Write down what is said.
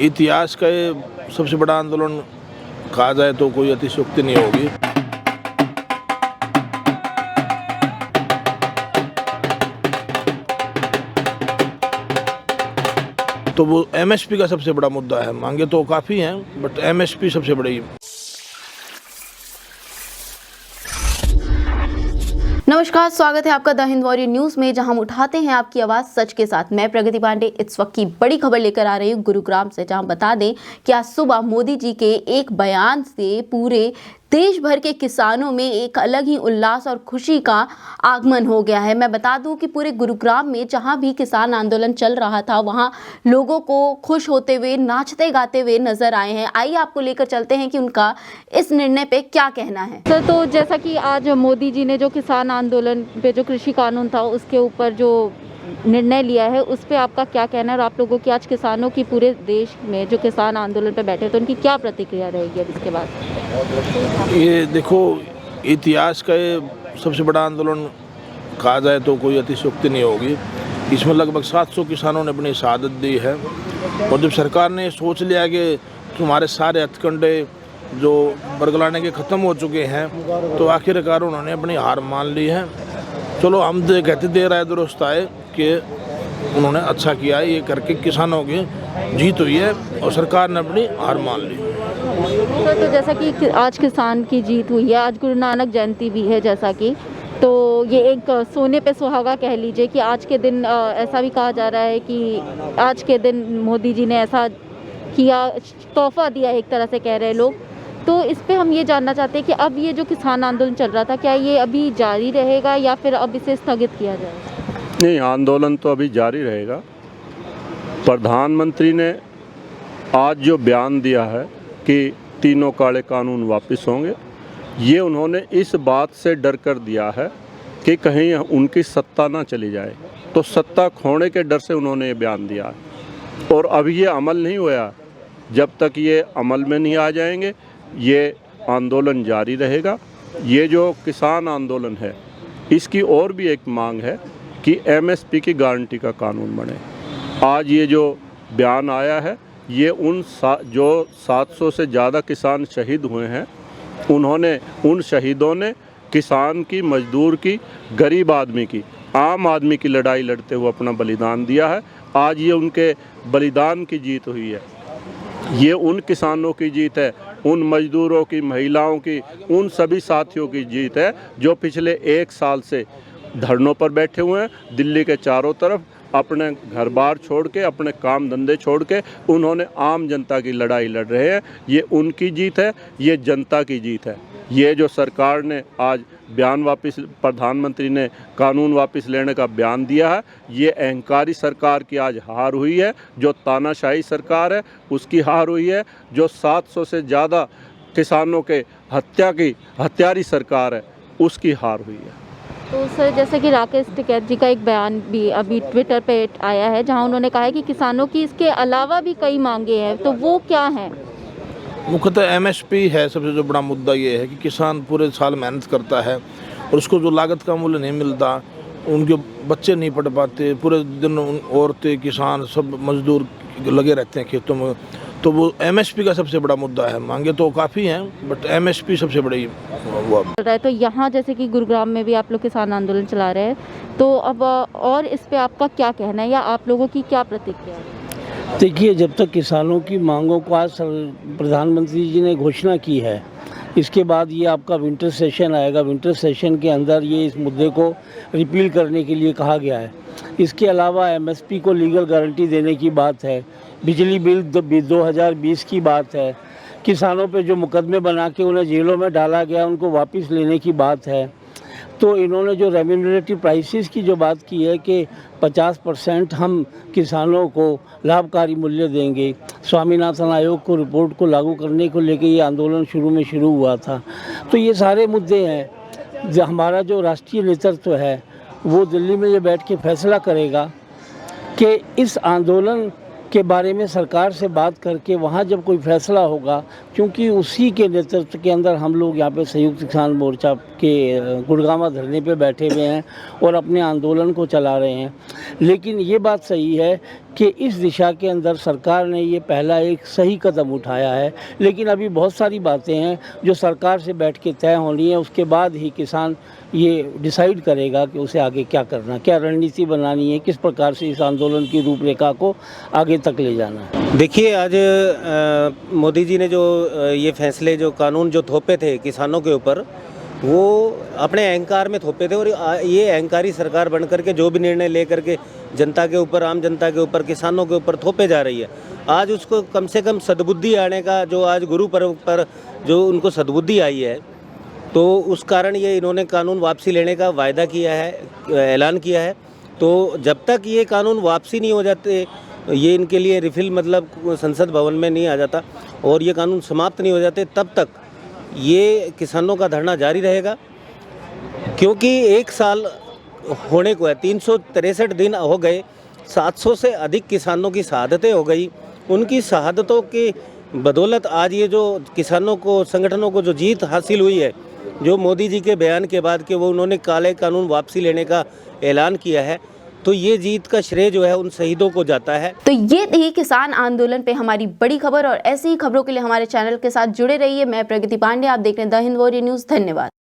इतिहास का ये सबसे बड़ा आंदोलन कहा जाए तो कोई अतिशयोक्ति नहीं होगी। तो वो एमएसपी का सबसे बड़ा मुद्दा है। मांगे तो काफ़ी हैं बट एमएसपी सबसे बड़ी। नमस्कार, स्वागत है आपका द हिंद वॉरियर न्यूज में, जहां हम उठाते हैं आपकी आवाज सच के साथ। मैं प्रगति पांडे इस वक्त की बड़ी खबर लेकर आ रही हूं गुरुग्राम से, जहां बता दें कि आज सुबह मोदी जी के एक बयान से पूरे देश भर के किसानों में एक अलग ही उल्लास और खुशी का आगमन हो गया है। मैं बता दूं कि पूरे गुरुग्राम में जहां भी किसान आंदोलन चल रहा था वहां लोगों को खुश होते हुए, नाचते गाते हुए नजर आए हैं। आइए आपको लेकर चलते हैं कि उनका इस निर्णय पे क्या कहना है। सर, तो जैसा कि आज मोदी जी ने जो किसान आंदोलन पे जो कृषि कानून था उसके ऊपर जो निर्णय लिया है, उस पे आपका क्या कहना है और आप लोगों की आज किसानों की पूरे देश में जो किसान आंदोलन पे बैठे तो उनकी क्या प्रतिक्रिया रहेगी अब इसके बाद? ये देखो, इतिहास का ये सबसे बड़ा आंदोलन कहा जाए तो कोई अतिशयोक्ति नहीं होगी। इसमें लगभग 700 किसानों ने अपनी शहादत दी है। और जब सरकार ने सोच लिया कि तुम्हारे सारे हथकंडे जो बरगलाने के ख़त्म हो चुके हैं, तो आखिरकार उन्होंने अपनी हार मान ली है। चलो, हम कहते देर आए दुरुस्त आए कि उन्होंने अच्छा किया है, ये करके किसानों की जीत हुई है और सरकार ने अपनी हार मान ली। तो जैसा कि आज किसान की जीत हुई है, आज गुरु नानक जयंती भी है जैसा कि, तो ये एक सोने पे सुहागा कह लीजिए कि आज के दिन ऐसा भी कहा जा रहा है कि आज के दिन मोदी जी ने ऐसा किया, तोहफा दिया एक तरह से कह रहे लोग। तो इस पे हम ये जानना चाहते हैं कि अब ये जो किसान आंदोलन चल रहा था, क्या ये अभी जारी रहेगा या फिर अब इसे स्थगित किया जाएगा? नहीं, आंदोलन तो अभी जारी रहेगा। प्रधानमंत्री ने आज जो बयान दिया है कि तीनों काले कानून वापस होंगे, ये उन्होंने इस बात से डर कर दिया है कि कहीं उनकी सत्ता ना चली जाए, तो सत्ता खोने के डर से उन्होंने ये बयान दिया है। और अभी ये अमल नहीं हुआ। जब तक ये अमल में नहीं आ जाएंगे, ये आंदोलन जारी रहेगा। ये जो किसान आंदोलन है, इसकी और भी एक मांग है कि एमएसपी की गारंटी का कानून बने। आज ये जो बयान आया है, ये जो 700 से ज़्यादा किसान शहीद हुए हैं, उन शहीदों ने किसान की, मजदूर की, गरीब आदमी की, आम आदमी की लड़ाई लड़ते हुए अपना बलिदान दिया है। आज ये उनके बलिदान की जीत हुई है। ये उन किसानों की जीत है, उन मजदूरों की, महिलाओं की, उन सभी साथियों की जीत है जो पिछले 1 साल से धरनों पर बैठे हुए हैं। दिल्ली के चारों तरफ अपने घर बार छोड़ के, अपने काम धंधे छोड़ के उन्होंने आम जनता की लड़ाई लड़ रहे हैं। ये उनकी जीत है, ये जनता की जीत है। ये जो सरकार ने आज बयान वापस, प्रधानमंत्री ने कानून वापस लेने का बयान दिया है, ये अहंकारी सरकार की आज हार हुई है। जो तानाशाही सरकार है उसकी हार हुई है। जो 700 से ज़्यादा किसानों के हत्यारी सरकार है, उसकी हार हुई है। तो सर, जैसे कि राकेश टिकैत जी का एक बयान भी अभी ट्विटर पे आया है, जहां उन्होंने कहा है कि किसानों की इसके अलावा भी कई मांगे हैं, तो वो क्या हैं? मुख्यतः एमएसपी है। सबसे जो बड़ा मुद्दा ये है कि किसान पूरे साल मेहनत करता है और उसको जो लागत का मूल्य नहीं मिलता, उनके बच्चे नहीं पढ़ पाते, पूरे दिन औरतें, किसान, सब मजदूर लगे रहते हैं खेतों में। तो वो एमएसपी का सबसे बड़ा मुद्दा है। मांगे तो काफ़ी हैं बट एमएसपी सबसे बड़ी वो है। तो यहाँ जैसे कि गुरुग्राम में भी आप लोग किसान आंदोलन चला रहे हैं, तो अब और इस पे आपका क्या कहना है या आप लोगों की क्या प्रतिक्रिया है? देखिए, जब तक किसानों की मांगों को आज प्रधानमंत्री जी ने घोषणा की है, इसके बाद ये आपका विंटर सेशन आएगा। विंटर सेशन के अंदर ये इस मुद्दे को रिपील करने के लिए कहा गया है। इसके अलावा एमएसपी को लीगल गारंटी देने की बात है, बिजली बिल 2020 की बात है, किसानों पे जो मुकदमे बना के उन्हें जेलों में डाला गया उनको वापस लेने की बात है। तो इन्होंने जो रेम्यूनरेटिव प्राइसेस की जो बात की है कि 50% हम किसानों को लाभकारी मूल्य देंगे, स्वामीनाथन आयोग को रिपोर्ट को लागू करने को लेकर ये आंदोलन शुरू हुआ था। तो ये सारे मुद्दे हैं। जो हमारा जो राष्ट्रीय नेतृत्व है वो दिल्ली में ये बैठ के फैसला करेगा कि इस आंदोलन के बारे में सरकार से बात करके वहाँ जब कोई फैसला होगा, क्योंकि उसी के नेतृत्व के अंदर हम लोग यहाँ पे संयुक्त किसान मोर्चा के गुड़गामा धरने पे बैठे हुए हैं और अपने आंदोलन को चला रहे हैं। लेकिन ये बात सही है कि इस दिशा के अंदर सरकार ने ये पहला एक सही कदम उठाया है, लेकिन अभी बहुत सारी बातें हैं जो सरकार से बैठ के तय होनी है। उसके बाद ही किसान ये डिसाइड करेगा कि उसे आगे क्या करना, क्या रणनीति बनानी है, किस प्रकार से इस आंदोलन की रूपरेखा को आगे तक ले जाना है। देखिए, आज मोदी जी ने जो ये फैसले, जो कानून जो थोपे थे किसानों के ऊपर, वो अपने अहंकार में थोपे थे और ये अहंकारी सरकार बन करके जो भी निर्णय ले करके जनता के ऊपर, आम जनता के ऊपर, किसानों के ऊपर थोपे जा रही है। आज उसको कम से कम सद्बुद्धि आने का, जो आज गुरु पर्व पर जो उनको सद्बुद्धि आई है, तो उस कारण ये इन्होंने कानून वापसी लेने का वायदा किया है, ऐलान किया है। तो जब तक ये कानून वापसी नहीं हो जाते, ये इनके लिए रिफिल मतलब संसद भवन में नहीं आ जाता और ये कानून समाप्त नहीं हो जाते, तब तक ये किसानों का धरना जारी रहेगा। क्योंकि 1 साल होने को है, 363 दिन हो गए, 700 से अधिक किसानों की शहादतें हो गई। उनकी शहादतों की बदौलत आज ये जो किसानों को, संगठनों को जो जीत हासिल हुई है, जो मोदी जी के बयान के बाद कि वो उन्होंने काले कानून वापसी लेने का ऐलान किया है, तो ये जीत का श्रेय जो है उन शहीदों को जाता है। तो ये थी किसान आंदोलन पे हमारी बड़ी खबर, और ऐसी ही खबरों के लिए हमारे चैनल के साथ जुड़े रहिए। मैं प्रगति पांडे, आप देख रहे हैं द हिंद वॉरियर न्यूज़। धन्यवाद।